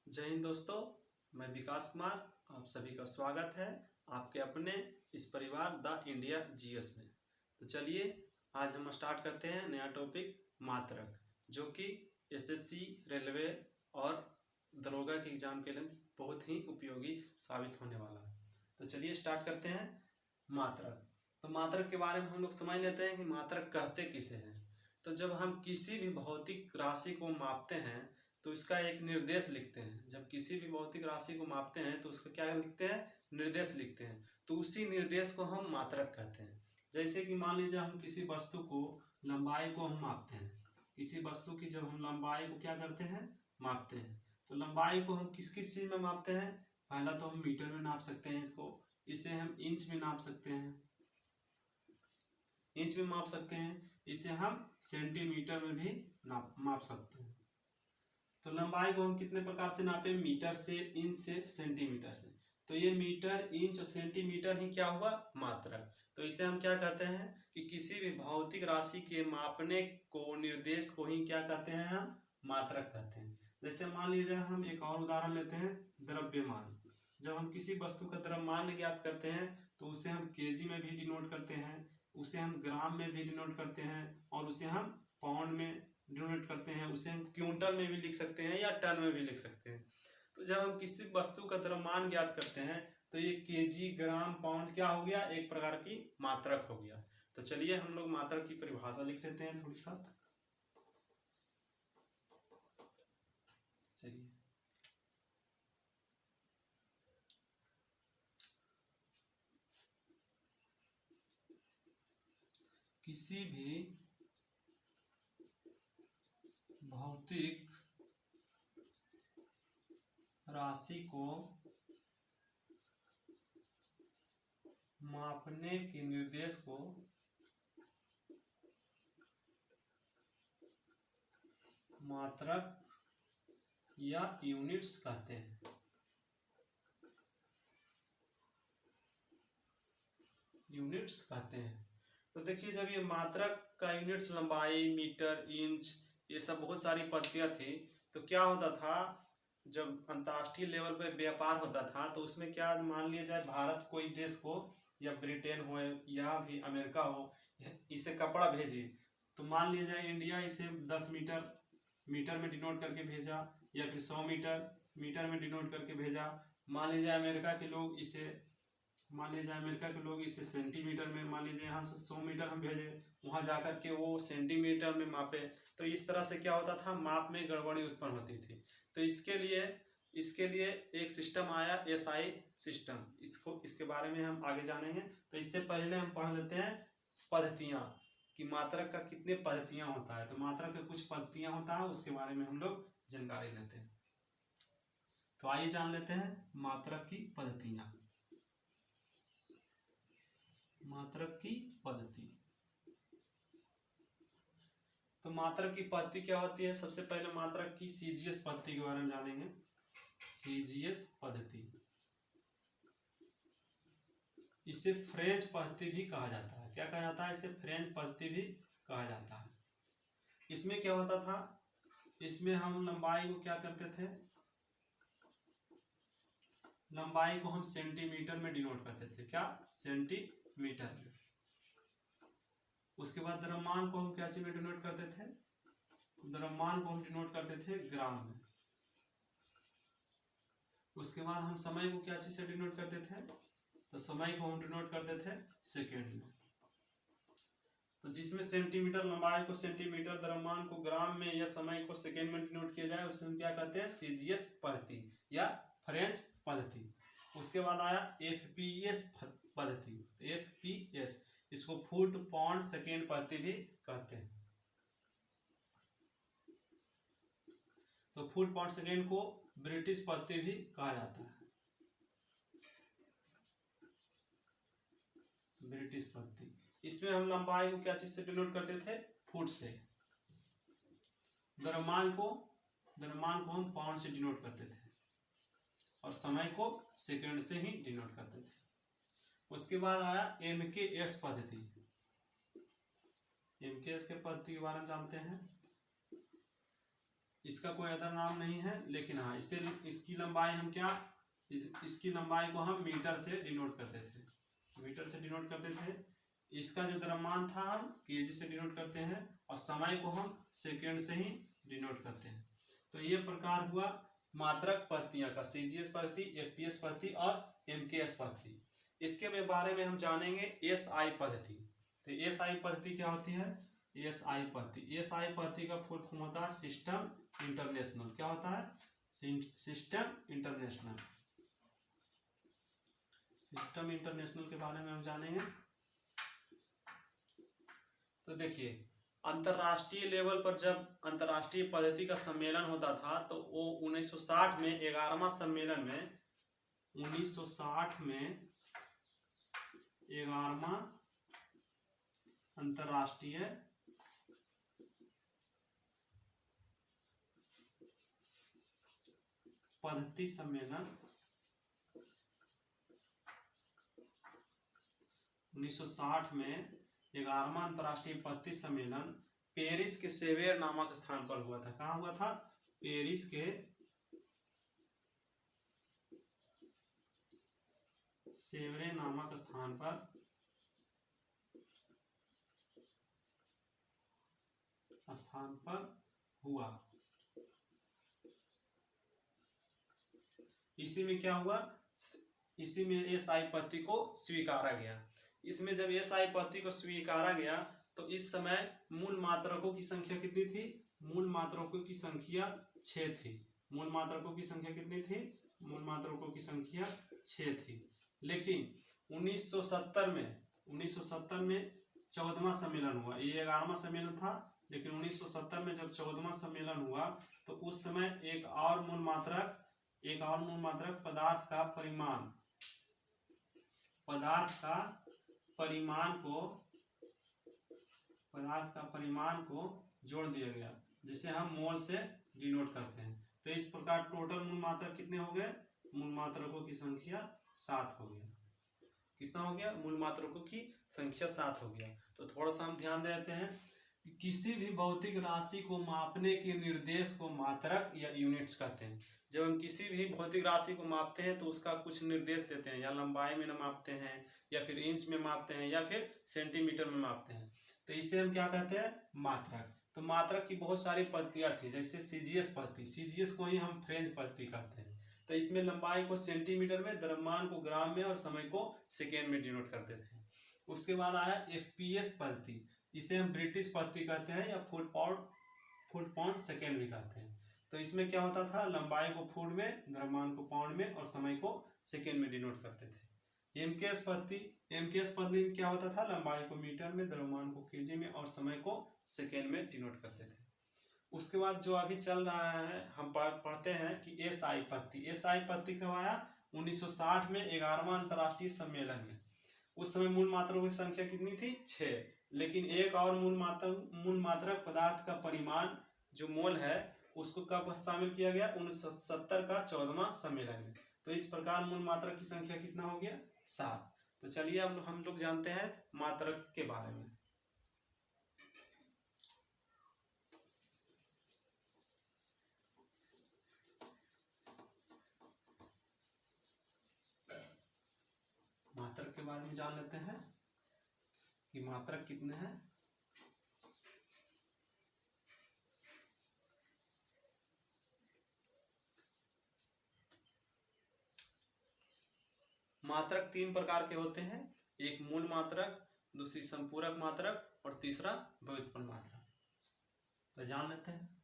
जय हिंद दोस्तों, मैं विकास कुमार। आप सभी का स्वागत है आपके अपने इस परिवार द इंडिया जीएस में। तो चलिए आज हम स्टार्ट करते हैं नया टॉपिक मात्रक, जो कि एसएससी, रेलवे और दरोगा के एग्जाम के लिए बहुत ही उपयोगी साबित होने वाला है। तो चलिए स्टार्ट करते हैं मात्रक। तो मात्रक के बारे में हम लोग समझ लेते हैं कि मात्रक कहते किसे हैं। तो जब हम किसी भी भौतिक राशि को मापते हैं तो इसका एक निर्देश लिखते हैं। जब किसी भी भौतिक राशि को मापते हैं तो उसका क्या लिखते हैं? निर्देश लिखते हैं। तो उसी निर्देश को हम मात्रक कहते हैं। जैसे कि मान लीजिए हम किसी वस्तु को लंबाई को हम मापते हैं। किसी वस्तु की जब हम लंबाई को क्या करते हैं? मापते हैं। तो लंबाई को हम किस किस चीज में मापते हैं? पहला तो हम मीटर में नाप सकते हैं इसको, इसे हम इंच में नाप सकते हैं, इंच में माप सकते हैं, इसे हम सेंटीमीटर में भी माप सकते हैं। तो लंबाई को हम कितने प्रकार से नापे? मीटर से, इंच से, सेंटीमीटर से। तो ये मीटर, इंच और सेंटीमीटर ही क्या हुआ? मात्रक। तो इसे हम क्या कहते हैं कि किसी भी भौतिक राशि के मापने को, निर्देश को ही क्या कहते हैं? हम मात्रक कहते हैं। जैसे मान लीजिए हम एक और उदाहरण लेते हैं, द्रव्यमान। जब हम किसी वस्तु का द्रव्यमान ज्ञात करते हैं तो उसे हम केजी में भी डिनोट करते हैं, उसे हम ग्राम में भी डिनोट करते हैं, और उसे हम पाउंड में डिनोट करते हैं, उसे हम क्विंटल में भी लिख सकते हैं या टन में भी लिख सकते हैं। तो जब हम किसी वस्तु का द्रव्यमान ज्ञात करते हैं तो ये केजी, ग्राम, पाउंड क्या हो गया? एक प्रकार की मात्रक हो गया। तो चलिए हम लोग मात्रक की परिभाषा लिख लेते हैं थोड़ी सा। चलिए किसी भी भौतिक राशि को मापने के निर्देश को मात्रक या यूनिट्स कहते हैं। यूनिट्स कहते हैं। तो देखिए, जब ये मात्रक का यूनिट्स लंबाई, मीटर, इंच, ये सब बहुत सारी पद्धतियाँ थी। तो क्या होता था, जब अंतर्राष्ट्रीय लेवल पे व्यापार होता था तो उसमें क्या, मान लिया जाए भारत कोई देश को, या ब्रिटेन हो या भी अमेरिका हो, इसे कपड़ा भेजे, तो मान लिया जाए इंडिया इसे 10 मीटर मीटर में डिनोट करके भेजा, या फिर 100 मीटर मीटर में डिनोट करके भेजा। मान लीजिए अमेरिका के लोग इसे सेंटीमीटर में, मान लीजिए यहाँ से 100 मीटर हम भेजे, वहाँ जाकर के वो सेंटीमीटर में मापे। तो इस तरह से क्या होता था, माप में गड़बड़ी उत्पन्न होती थी। तो इसके लिए एक सिस्टम आया, एसआई सिस्टम। इसके बारे में हम आगे जानेंगे। तो इससे पहले हम पढ़ लेते हैं पद्धतियाँ, कि मात्रक का कितने पद्धतियाँ होता है। तो मात्रक के कुछ पद्धतियाँ होता है, उसके बारे में हम लोग जानकारी लेते हैं। तो आइए जान लेते हैं मात्रक की पद्धतियाँ। मात्रक की पद्धति। तो मात्रक की पद्धति क्या होती है? सबसे पहले मात्रक की सीजीएस पद्धति के बारे में जानेंगे। सीजीएस पद्धति, इसे फ्रेंच पद्धति भी कहा जाता है। क्या कहा जाता है? इसे फ्रेंच पद्धति भी कहा जाता है। इसमें क्या होता था, इसमें हम लंबाई को क्या करते थे? लंबाई को हम सेंटीमीटर में डिनोट करते थे। क्या? सेंटीमीटर में। उसके बाद द्रव्यमान को हम क्या चीज में डिनोट करते थे? द्रव्यमान को हम डिनोट करते थे ग्राम में। उसके बाद हम समय को क्या चीज से डिनोट करते थे? तो समय को हम डिनोट करते थे सेकेंड में। तो जिसमें सेंटीमीटर, लंबाई को सेंटीमीटर, द्रव्यमान को ग्राम में, या समय को सेकेंड में डिनोट किया जाए, उसे हम क्या कहते हैं? सीजीएस पद्धति या फ्रेंच पद्धति। उसके बाद आया एफपीएस पद्धति। एफपीएस, इसको फुट पाउंड सेकेंड पद्धति भी कहते हैं। तो फुट पाउंड सेकेंड को ब्रिटिश पद्धति भी कहा जाता है। ब्रिटिश पद्धति। इसमें हम लंबाई को क्या चीज से डिनोट करते थे? फुट से। द्रव्यमान को हम पाउंड से डिनोट करते थे, और समय को सेकंड से ही डिनोट करते थे। उसके बाद आया एमकेएस पद्धति। एमकेएस के पद्धति के बारे में जानते हैं। इसका कोई अदर नाम नहीं है, लेकिन हाँ इससे इसकी लंबाई हम क्या इसकी लंबाई को हम मीटर से डिनोट करते थे, मीटर से डिनोट करते थे। इसका जो द्रव्यमान था हम केजी से डिनोट करते हैं और समय को हम सेकेंड से ही डिनोट करते हैं। तो ये प्रकार हुआ मात्रक पद्धतियां का, सीजीएस पद्धति, एफपीएस पद्धति और एमकेएस पद्धति। इसके बारे में हम जानेंगे एसआई पद्धति। तो एसआई पद्धति क्या होती है? एसआई पद्धति, एसआई पद्धति का फुल फॉर्म होता है सिस्टम इंटरनेशनल। क्या होता है? System international. सिस्टम इंटरनेशनल के बारे में हम जानेंगे। तो देखिए, अंतरराष्ट्रीय लेवल पर जब अंतरराष्ट्रीय पद्धति का सम्मेलन होता था तो वो 1960 में 11वां सम्मेलन में 1960 में 11वां अंतरराष्ट्रीय पद्धति सम्मेलन 1960 में 11वां अंतरराष्ट्रीय पद्धति सम्मेलन पेरिस के सेवेर नामक स्थान पर हुआ था। कहाँ हुआ था? पेरिस के सेवेरे नामक स्थान पर हुआ। इसी में क्या हुआ? इसी में एसआई पद्धति को स्वीकारा गया। इसमें जब एसआई पद्धति को स्वीकारा गया तो इस समय मूल मात्रकों की संख्या कितनी थी? मूल मात्रकों की संख्या 6 थी। मूल मात्रकों की संख्या कितनी थी? मूल मात्रकों की संख्या 6 थी। लेकिन 1970 में 14वां सम्मेलन हुआ। ये 11वां सम्मेलन था, लेकिन 1970 में जब 14वां सम्मेलन हुआ तो उस समय एक और मूल मात्रक पदार्थ का परिमाण को जोड़ दिया गया, जिसे हम मोल से डिनोट करते हैं। तो इस प्रकार टोटल मूल मात्रक कितने हो गए? मूल मात्रकों की संख्या 7 हो गया। कितना हो गया? मूल मात्रकों की संख्या 7 हो गया। तो थोड़ा सा हम ध्यान देते हैं कि किसी भी भौतिक राशि को मापने के निर्देश को मात्रक या यूनिट्स कहते हैं। जब हम किसी भी भौतिक राशि को मापते हैं तो उसका कुछ निर्देश देते हैं, या लंबाई में मापते हैं, या फिर इंच में मापते हैं, या फिर सेंटीमीटर में मापते हैं। तो इसे हम क्या कहते हैं? मात्रक। तो मात्रक की बहुत सारी पद्धतियां थी, जैसे सीजीएस पद्धति, सीजीएस को ही हम फ्रेंच पद्धति कहते हैं। तो इसमें लंबाई को सेंटीमीटर में, द्रव्यमान को ग्राम में और समय को सेकेंड में डिनोट करते थे। उसके बाद आया एफपीएस पद्धति, इसे हम ब्रिटिश पद्धति कहते हैं, या फुट पाउंड सेकेंड भी कहते हैं। तो इसमें क्या होता था? लंबाई को फुट में, द्रव्यमान को पाउंड में और समय को सेकेंड में डिनोट करते थे। एमकेएस पद्धति में क्या होता था? लंबाई को मीटर में, द्रव्यमान को केजी में और समय को सेकेंड में डिनोट करते थे। उसके बाद जो अभी चल रहा है, हम पढ़ते हैं कि एसआई पद्धति कब आया? 1960 में 11वां अंतरराष्ट्रीय सम्मेलन में। उस समय मूल मात्रकों की संख्या कितनी थी? 6। लेकिन एक और मूल मात्रक पदार्थ का परिमाण जो मोल है उसको कब शामिल किया गया? 1970 का 14वां सम्मेलन में। तो इस प्रकार मूल मात्रक की संख्या कितना हो गया? 7। तो चलिए अब हम लोग जानते हैं मात्रक के बारे में। मात्रक के बारे में जान लेते हैं कि मात्रक कितने हैं। मात्रक 3 प्रकार के होते हैं, एक मूल मात्रक, दूसरी संपूरक मात्रक और तीसरा व्युत्पन्न मात्रक। तो जान लेते हैं।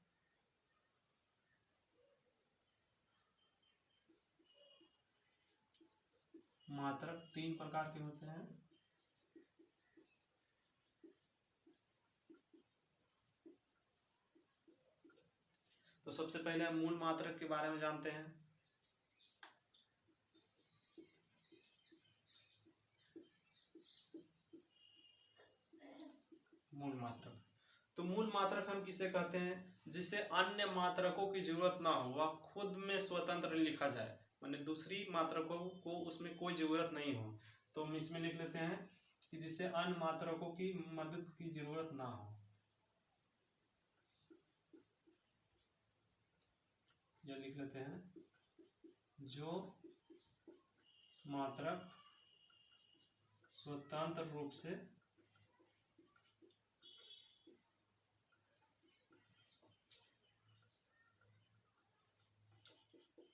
मात्रक 3 प्रकार के होते हैं। तो सबसे पहले हम मूल मात्रक के बारे में जानते हैं। मूल मात्रक, तो मूल मात्रक हम किसे कहते हैं? जिसे अन्य मात्रकों की जरूरत ना हो, वह खुद में स्वतंत्र लिखा जाए, माने दूसरी मात्रकों को उसमें कोई जरूरत नहीं हो। तो हम इसमें लिख लेते हैं कि जिसे अन्य मात्रकों की मदद की जरूरत ना हो। या लिख लेते हैं जो मात्रक स्वतंत्र रूप से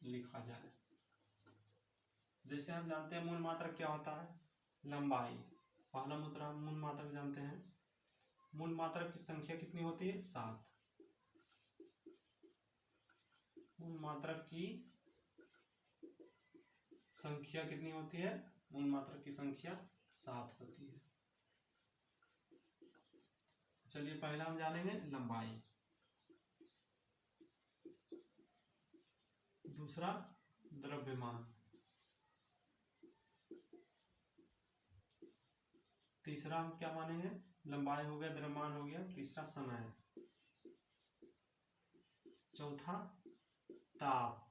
लिखा जाए। जैसे हम जानते हैं मूल मात्रक क्या होता है, लंबाई। पहला मूल मात्रक जानते हैं, मूल मात्रक की संख्या कितनी होती है, 7। मूल मात्रक की संख्या कितनी होती है, मूल मात्रक की संख्या 7 होती है। चलिए पहला हम जानेंगे लंबाई, दूसरा द्रव्यमान, तीसरा हम क्या मानेंगे, लंबाई हो गया, द्रव्यमान हो गया, तीसरा समय, चौथा ताप,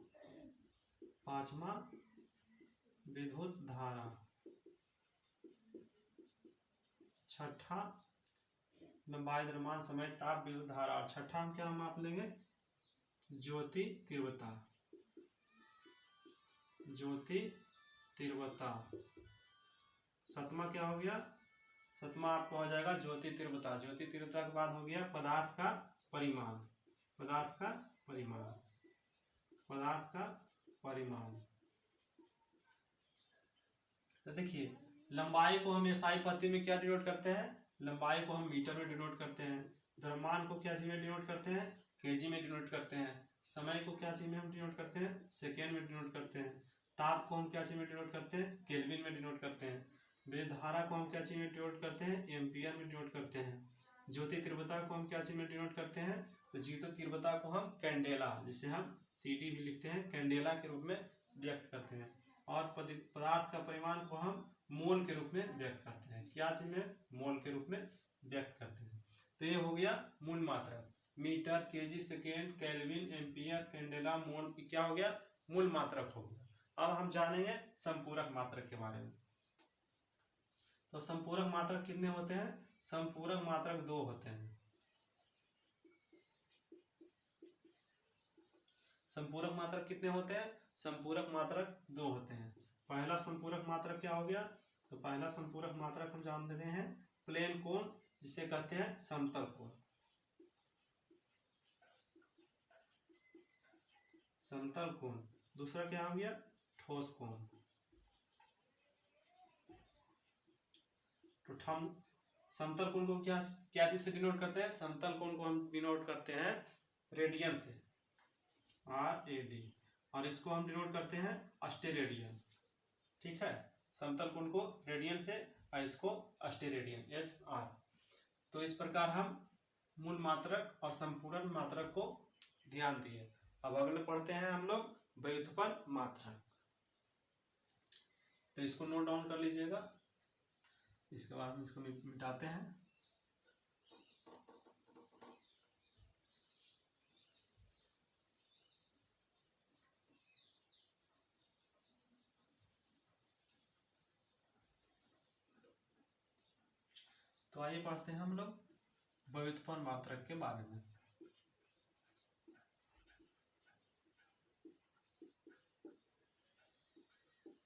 पांचवा विद्युत धारा, छठा लंबाई, द्रव्यमान, समय, ताप, विद्युत धारा, और छठा हम क्या माप लेंगे, ज्योति तीव्रता। ज्योति तीव्रता। सतमा क्या हो गया, सतमा आपका हो जाएगा ज्योति तीव्रता। ज्योति तीव्रता के बाद हो गया पदार्थ का परिमाण। पदार्थ का परिमाण, पदार्थ का परिमाण। तो देखिए लंबाई को हम SI पद्धति में क्या डिनोट करते हैं, लंबाई को हम मीटर में डिनोट करते हैं। द्रव्यमान को क्या चीज में डिनोट करते हैं, केजी में डिनोट करते हैं। समय को क्या चीज में हम डिनोट करते हैं, सेकेंड में डिनोट करते हैं। ताप को हम क्या चीज में डिनोट करते हैं, केल्विन में डिनोट करते हैं। विद्युत धारा को हम क्या चीज में डिनोट करते हैं, एम्पियर में डिनोट करते हैं। ज्योति तीव्रता को हम क्या चीज में डिनोट करते हैं, तो ज्योति तीव्रता को हम कैंडेला, जिसे हम CD भी लिखते हैं, कैंडेला के रूप में व्यक्त करते हैं। और पदार्थ का परिमाण को हम मोल के रूप में व्यक्त करते हैं। क्या चीज में, मोल के रूप में व्यक्त करते हैं। तो ये हो गया मूल मात्रक, metre, KG, second, kelvin, ampere, candela, mole, क्या हो गया, मूल मात्रक हो गया। अब हम जानेंगे संपूरक मात्रक के बारे में। तो संपूरक मात्रक कितने होते हैं, संपूरक मात्रक 2 होते हैं। संपूरक मात्रक कितने होते हैं, संपूरक मात्रक 2 होते हैं। पहला संपूरक मात्रक क्या हो गया, तो पहला संपूरक मात्रक हम जान रहे हैं प्लेन कोण, जिसे कहते हैं समतल कोण। समतल कोण। दूसरा क्या हो गया, ठोस कोण। तो हम समतल कोण को क्या क्या चीज से डिनोट करते हैं, समतल कोण को हम डिनोट करते हैं रेडियन से, RAD, और इसको हम डिनोट करते हैं अस्टेरेडियन। ठीक है, समतल कोण को रेडियन से और इसको अस्टेरेडियन, SR। तो इस प्रकार हम मूल मात्रक और संपूरक मात्रक को ध्यान दिए। अब अगले पढ़ते हैं हम लोग व्युत्पन्न मात्रक। तो इसको नोट डाउन कर लीजिएगा, इसके बाद हम इसको मिटाते हैं। तो आइए पढ़ते हैं हम लोग व्युत्पन्न मात्रक के बारे में।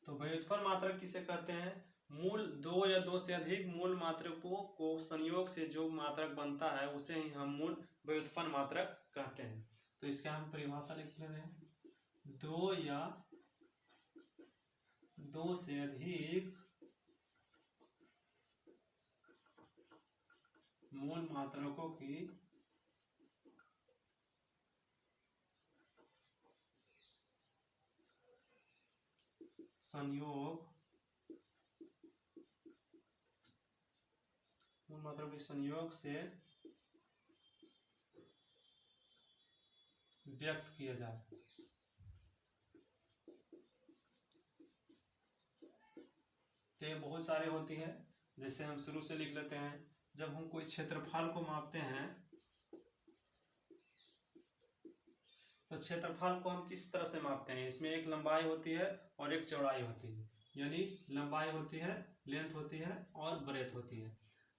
तो व्युत्पन्न मात्रक किसे कहते हैं, मूल 2 या 2 से अधिक मूल मात्रकों को संयोग से जो मात्रक बनता है उसे ही हम मूल व्युत्पन्न मात्रक कहते हैं। तो इसका हम परिभाषा लिख लेते हैं, 2 या 2 से अधिक मूल मात्रकों की संयोग, मूल मात्रकों के संयोग से व्यक्त किया जाए। तो ये बहुत सारे होती है, जैसे हम शुरू से लिख लेते हैं। जब हम कोई क्षेत्रफल को मापते हैं तो क्षेत्रफल को हम किस तरह से मापते हैं, इसमें एक लंबाई होती है और एक चौड़ाई होती है। यानी लंबाई होती है, लेंथ होती है और ब्रेथ होती है।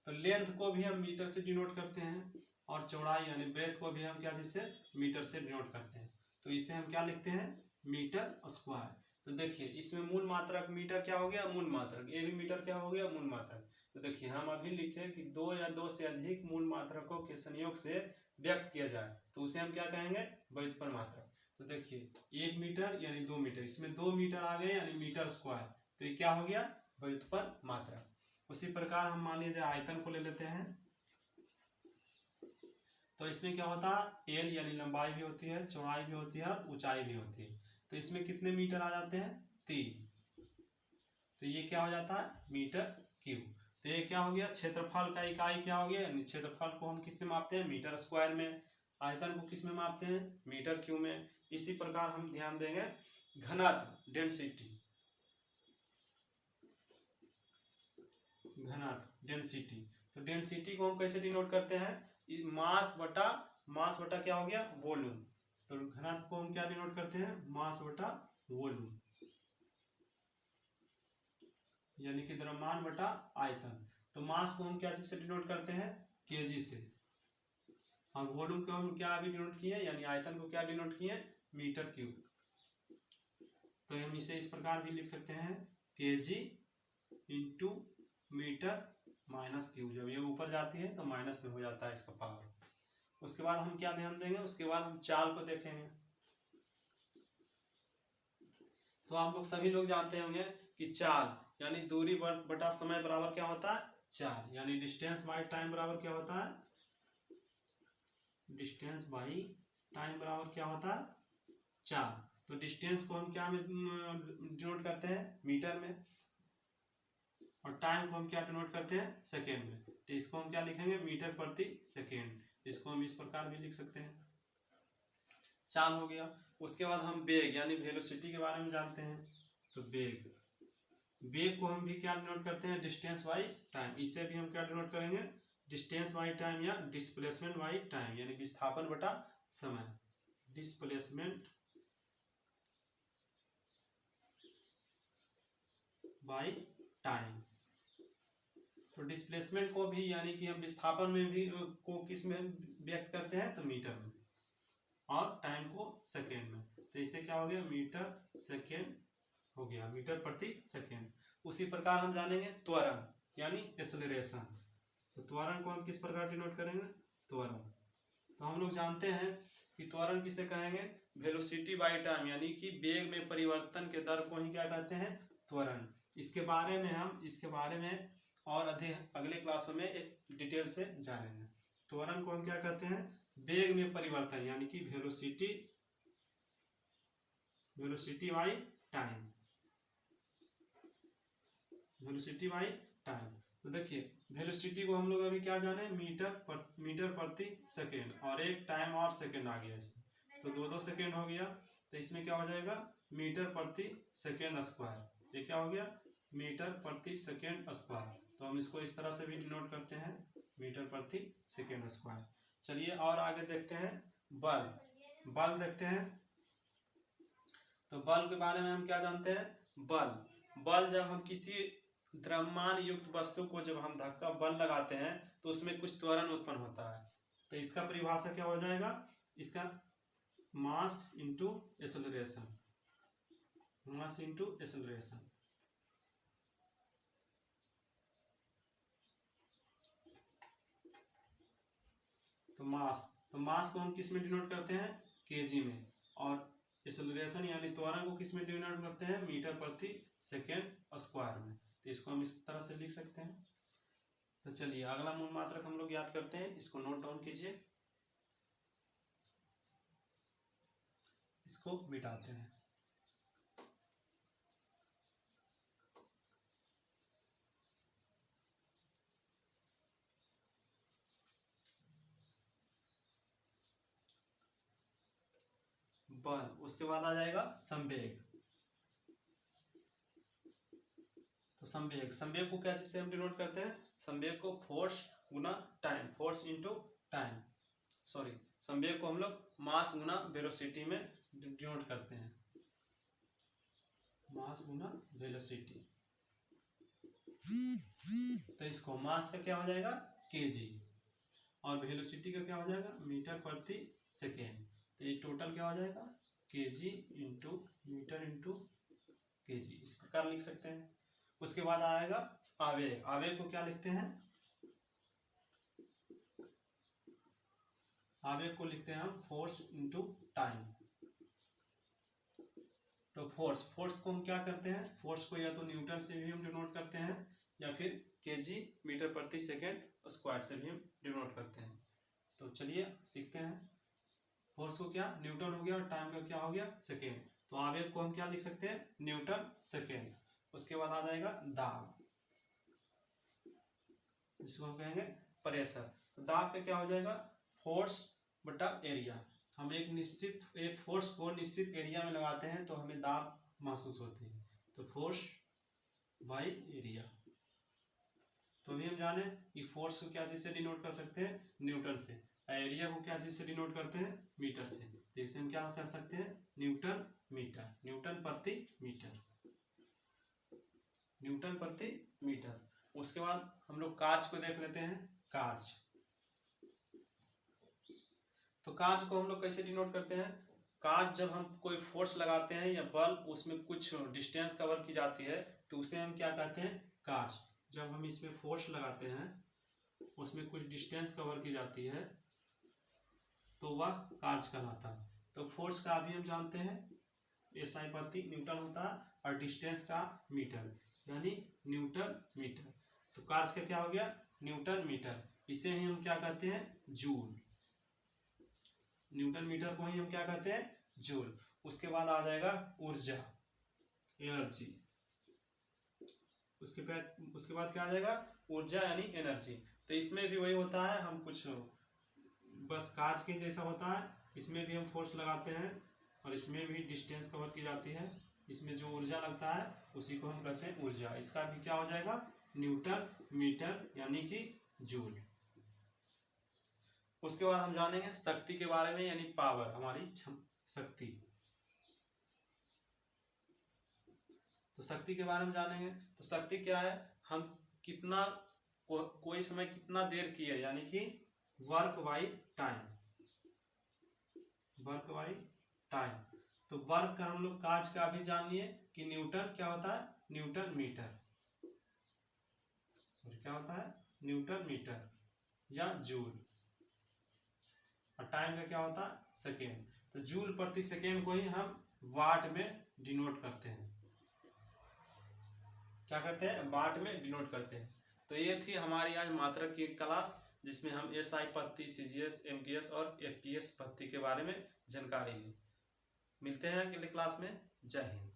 तो लेंथ को भी हम मीटर से डिनोट करते हैं और चौड़ाई यानी ब्रेथ को भी हम क्या चीज से, मीटर से डिनोट करते हैं। तो इसे हम क्या लिखते हैं, मीटर स्क्वायर। तो देखिए इसमें मूल मात्रक मीटर क्या हो गया, मूल मात्रक, ये भी मीटर क्या हो गया, मूल मात्रक। तो देखिए हम अभी लिखे कि दो या दो से अधिक मूल मात्रकों के संयोग से व्यक्त किया जाए तो उसे हम क्या कहेंगे, व्युत्पन्न मात्रक। तो देखिए 1 मीटर यानी 2 मीटर, इसमें 2 मीटर आ गए यानी मीटर स्क्वायर, तो ये क्या हो गया, व्युत्पन्न मात्रक। उसी प्रकार हम मान लीजिए आयतन को ले लेते हैं। तो इसमें क्या होता है, एल यानी लंबाई भी होती है, चौड़ाई भी होती है और ऊंचाई भी होती है। तो इसमें कितने मीटर आ जाते हैं, 3। तो ये क्या हो जाता है, मीटर क्यूब। तो ये क्या हो गया, क्षेत्रफल का इकाई क्या हो गया, यानी क्षेत्रफल को हम किससे मापते हैं, मीटर स्क्वायर में। आयतन को किस में मापते हैं, मीटर क्यूब में। इसी प्रकार हम ध्यान देंगे घनत्व, डेंसिटी, घनत्व डेंसिटी। तो डेंसिटी को हम कैसे डिनोट करते हैं, मास बटा क्या हो गया, वॉल्यूम। तो घनत्व को हम क्या डिनोट करते हैं, मास बटा वॉल्यूम, यानी कि द्रव्यमान बटा आयतन। तो मास को हम क्या चीज से डिनोट करते हैं, केजी से, और वॉल्यूम को हम क्या अभी डिनोट किए, यानी आयतन को क्या डिनोट किए, मीटर क्यूब। तो हम इसे इस प्रकार भी लिख सकते हैं, KG into metre minus cube. जब ये ऊपर जाती है तो माइनस में हो जाता है इसका पावर। उसके बाद हम क्या ध्यान देंगे, उसके बाद हम चाल को देखेंगे। तो आप लोग सभी लोग जानते होंगे कि चाल यानी दूरी बटा समय बराबर क्या होता है, चाल, यानी डिस्टेंस बाई टाइम बराबर क्या होता है, डिस्टेंस बाई टाइम बराबर क्या होता है, चाल। तो डिस्टेंस को हम क्या में डिनोट करते हैं, मीटर में, और टाइम को हम क्या डिनोट करते हैं, सेकेंड में। तो इसको हम क्या लिखेंगे, मीटर प्रति सेकेंड। इसको हम इस प्रकार भी लिख सकते हैं, चाल हो गया। उसके बाद हम वेग यानी वेलोसिटी के बारे में जानते हैं। तो वेग को हम भी क्या डिनोट करते हैं, डिस्टेंस बाई टाइम। इसे भी हम क्या डिनोट करेंगे, डिस्टेंस बाई टाइम या डिस्प्लेसमेंट बाई टाइम, यानी विस्थापन बटा समय, डिस्प्लेसमेंट बाई टाइम। तो डिस्प्लेसमेंट को भी यानी कि हम विस्थापन में भी को किस में व्यक्त करते हैं, तो मीटर में, और टाइम को सेकेंड में। तो इसे क्या हो गया, मीटर सेकेंड हो गया, मीटर प्रति सेकेंड। उसी प्रकार हम जानेंगे त्वरण यानी एक्सेलरेशन। तो त्वरण को हम किस प्रकार डिनोट करेंगे, त्वरण। तो हम लोग जानते हैं कि त्वरण किसे कहेंगे, वेलोसिटी बाई टाइम, यानी कि वेग में परिवर्तन के दर को ही क्या कहते हैं, त्वरण। इसके बारे में और अधिक अगले क्लासों में डिटेल से जानेंगे। त्वरण को हम क्या कहते हैं, वेग में परिवर्तन, यानी कि velocity by time, velocity by time. तो देखिए वेलोसिटी को हम लोग अभी क्या जाने, मीटर प्रति सेकेंड, और एक टाइम और सेकेंड आ गया इसमें, तो 2-2 सेकेंड हो गया। तो इसमें क्या हो जाएगा, मीटर प्रति सेकेंड स्क्वायर। ये क्या हो गया, मीटर प्रति सेकेंड स्क्वायर। तो हम इसको इस तरह से भी डिनोट करते हैं, मीटर प्रति सेकेंड स्क्वायर। चलिए और आगे देखते हैं, बल देखते हैं। तो बल के बारे में हम क्या जानते हैं, बल जब हम किसी द्रव्यमान युक्त वस्तु को जब हम धक्का बल लगाते हैं तो उसमें कुछ त्वरण उत्पन्न होता है। तो इसका परिभाषा क्या हो जाएगा, इसका mass into acceleration, mass into acceleration. तो मास को हम किस में डिनोट करते हैं, केजी में, और एक्सेलरेशन यानी त्वरण को किस में डिनोट करते हैं, मीटर प्रति सेकेंड स्क्वायर में। तो इसको हम इस तरह से लिख सकते हैं। तो चलिए अगला मूल मात्रक हम लोग याद करते हैं, इसको नोट डाउन कीजिए, इसको मिटाते हैं। बल, उसके बाद आ जाएगा संवेग। तो संवेग को क्या चीज से हम डिनोट करते हैं, संवेग को फोर्स गुना time, force into time, sorry, संवेग को हम लोग मास गुना वेलोसिटी में डिनोट करते हैं, मास गुना वेलोसिटी। तो इसको मास का क्या हो जाएगा, केजी, और वेलोसिटी का क्या हो जाएगा, मीटर प्रति सेकेंड। तो ये टोटल क्या हो जाएगा, KG into metre into KG, इस प्रकार लिख सकते हैं। उसके बाद आएगा आवेग। आवेग को क्या लिखते हैं, आवेग को लिखते हैं हम फोर्स इंटू टाइम। तो फोर्स को हम क्या करते हैं, फोर्स को या तो न्यूटन से भी हम डिनोट करते हैं या फिर केजी मीटर प्रति सेकेंड स्क्वायर से भी हम डिनोट करते हैं। तो चलिए सीखते हैं। फोर्स को क्या न्यूटन हो गया और टाइम का क्या हो गया सेकेंड। तो आवेग को हम क्या लिख सकते हैं, न्यूटन सेकेंड। उसके बाद आ जाएगा दाब, जिसको हम कहेंगे प्रेशर। तो दाब पे क्या हो जाएगा, फोर्स बटा एरिया। हम एक फोर्स को निश्चित एरिया में लगाते हैं तो हमें दाब महसूस होती है। तो फोर्स बाई एरिया। तो अभी हम जाने कि फोर्स को क्या चीज से डिनोट कर सकते हैं, न्यूटन से। एरिया को क्या चीज से डिनोट करते हैं, मीटर से। तो इसे हम क्या कर सकते हैं, न्यूटन मीटर, न्यूटन प्रति मीटर, न्यूटन प्रति मीटर। उसके बाद हम लोग कार्ज को देख लेते हैं। कार्ज, तो कार्ज को हम लोग कैसे डिनोट करते हैं। कार्ज जब हम कोई फोर्स लगाते हैं या बल उसमें कुछ डिस्टेंस कवर की जाती है तो उसे हम क्या कहते हैं, कार्ज। जब हम इसमें फोर्स लगाते हैं उसमें कुछ डिस्टेंस कवर की जाती है तो वह कार्ज कहलाता है। तो फोर्स का अभी हम जानते हैं SI प्रति न्यूटन होता है और डिस्टेंस का मीटर, यानी न्यूटन मीटर। तो कार्ज का क्या हो गया, न्यूटन मीटर। इसे ही हम क्या कहते हैं, जूल। न्यूटन मीटर को ही हम क्या कहते हैं, जूल। उसके बाद आ जाएगा ऊर्जा, एनर्जी। उसके बाद क्या आ जाएगा, ऊर्जा यानी एनर्जी। तो इसमें भी वही होता है, हम कुछ बस कार्ज के जैसा होता है। इसमें भी हम फोर्स लगाते हैं और इसमें भी डिस्टेंस कवर की जाती है। इसमें जो ऊर्जा लगता है उसी को हम कहते हैं ऊर्जा। इसका भी क्या हो जाएगा, न्यूटन मीटर यानी कि जूल। उसके बाद हम जानेंगे शक्ति के बारे में, यानी पावर, हमारी शक्ति। तो शक्ति के बारे में जानेंगे। तो शक्ति क्या है, हम कितना कोई समय कितना देर किए, यानी कि work by time, work by time. तो वर्क का हम लोग कार्ज का भी जान लिए कि न्यूटन क्या होता है, न्यूटन मीटर, सॉरी क्या होता है, न्यूटन मीटर या जूल। और टाइम का क्या होता है, सेकेंड। तो जूल प्रति सेकेंड को ही हम वाट में डिनोट करते हैं। क्या करते हैं, वाट में डिनोट करते हैं। तो ये थी हमारी आज मात्रक की क्लास, जिसमें हम SI पद्धति, CGS, MGS और FPS पद्धति के बारे में जानकारी ली। मिलते हैं अगले क्लास में। जय हिंद।